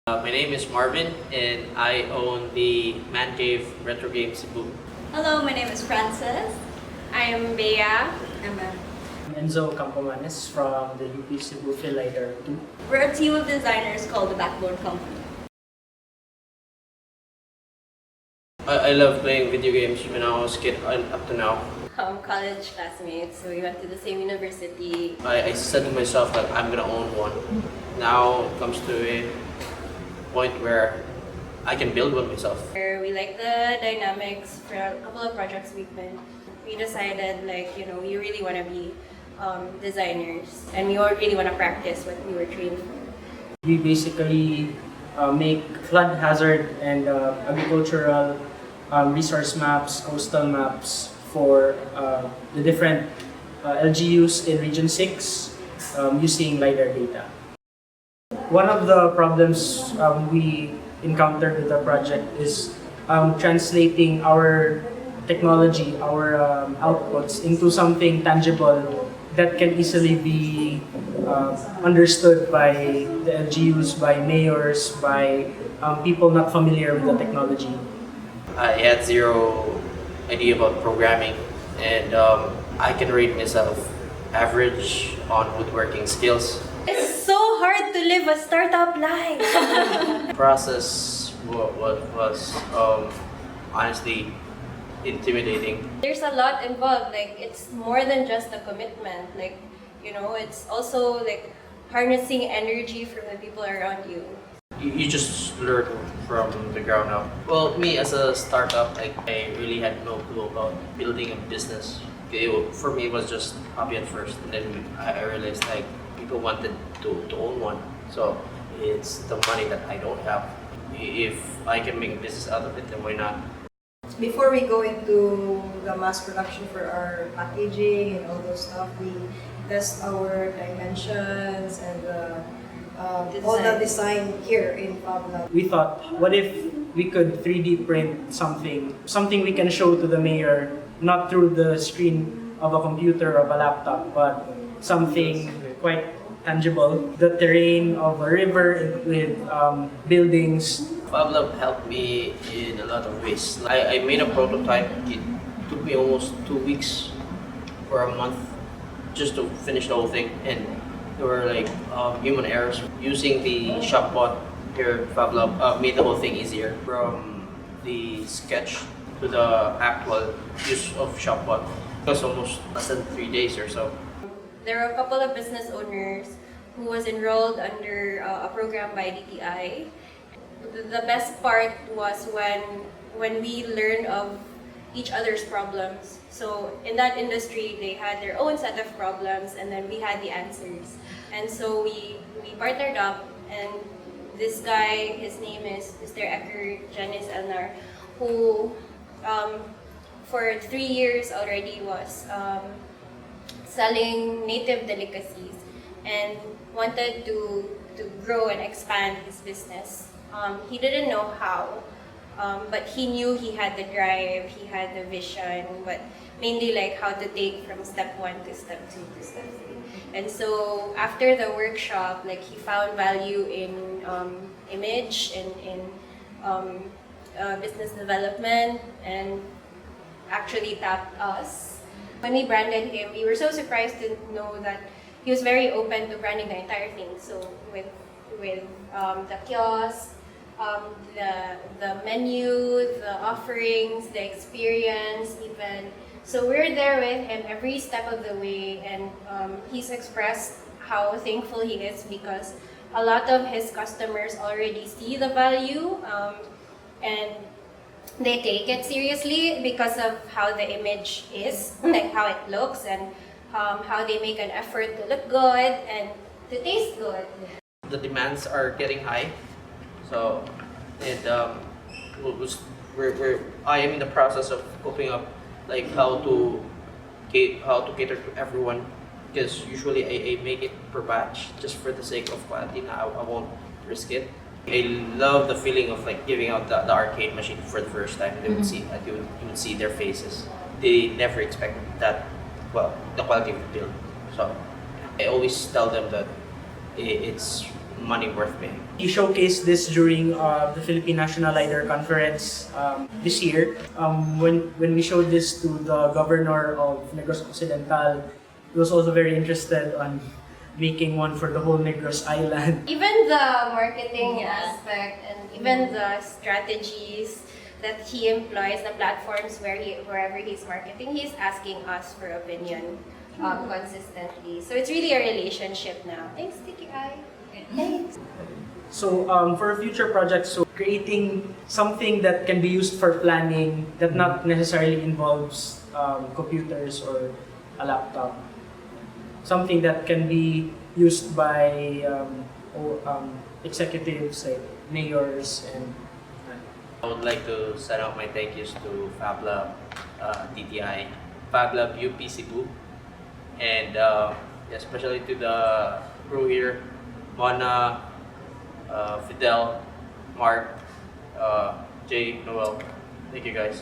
My name is Marvin and I own the Man Cave Retro Game Cebu. Hello, my name is Frances. I'm Bea. Emma. Enzo Campomanes from the UP Cebu Lighter 2. We're a team of designers called the Backbone Company. I love playing video games when I was a kid up to now. College classmates, so we went to the same university. I said to myself that I'm gonna own one. Now it comes to a point where I can build one myself. We like the dynamics for a couple of projects we decided we really want to be designers and we really want to practice what we were trained for. We basically make flood hazard and agricultural resource maps, coastal maps for the different LGUs in Region 6 using LiDAR data. One of the problems we encountered with the project is translating our technology, our outputs into something tangible that can easily be understood by the LGUs, by mayors, by people not familiar with the technology. I had zero idea about programming and I can rate myself average on woodworking skills. It's so hard to live a startup life. Process was honestly intimidating. There's a lot involved. It's more than just a commitment. It's also harnessing energy from the people around you. You just learn from the ground up. Well, me as a startup, I really had no clue about building a business. For me, it was just hobby at first, and then I realized people wanted to own one. So it's the money that I don't have. If I can make a business out of it, then why not? Before we go into the mass production for our packaging and all those stuff, we test our dimensions and all the design here in FABLAB. We thought, what if we could 3D print something we can show to the mayor, not through the screen of a computer or of a laptop, but something quite tangible, the terrain of a river with buildings. FABLAB helped me in a lot of ways. I made a prototype. It took me almost 2 weeks or a month just to finish the whole thing, and there were human errors. Using the shopbot here at FABLAB made the whole thing easier. From the sketch to the actual use of shopbot, it was almost less than 3 days or so. There were a couple of business owners who was enrolled under a program by DTI. The best part was when we learned of each other's problems. So in that industry, they had their own set of problems, and then we had the answers. And so we partnered up, and this guy, his name is Mr. Ecker Janice Elnar, who for 3 years already was selling native delicacies and wanted to grow and expand his business. He didn't know how, but he knew he had the drive, he had the vision, but mainly how to take from step 1 to step 2 to step 3. And so after the workshop, he found value in image and in business development, and actually tapped us. When we branded him, we were so surprised to know that he was very open to branding the entire thing. So with the kiosk, the menu, the offerings, the experience, even. So we're there with him every step of the way, and he's expressed how thankful he is because a lot of his customers already see the value and they take it seriously because of how the image is, how it looks, and how they make an effort to look good and to taste good. The demands are getting high, so I am in the process of coping up how to cater to everyone, because usually I make it per batch just for the sake of quality. I won't risk it. I love the feeling of giving out the arcade machine for the first time. They would see you would see their faces. They never expected that, the quality of the build. So I always tell them that it's money worth paying. We showcased this during the Philippine National Leader Conference this year. When we showed this to the governor of Negros Occidental, he was also very interested on making one for the whole Negros Island. Even the marketing Yeah. aspect and even the strategies that he employs, the platforms wherever he's marketing, he's asking us for opinion consistently. So it's really a relationship now. Thanks, Tiki Ai. Thanks. So for future projects, so creating something that can be used for planning that not necessarily involves computers or a laptop. Something that can be used by executives like mayors and. I would like to send out my thank yous to FABLAB, DTI, FABLAB UP Cebu, and especially to the crew here, Mona, Fidel, Mark, Jay, Noel. Thank you guys.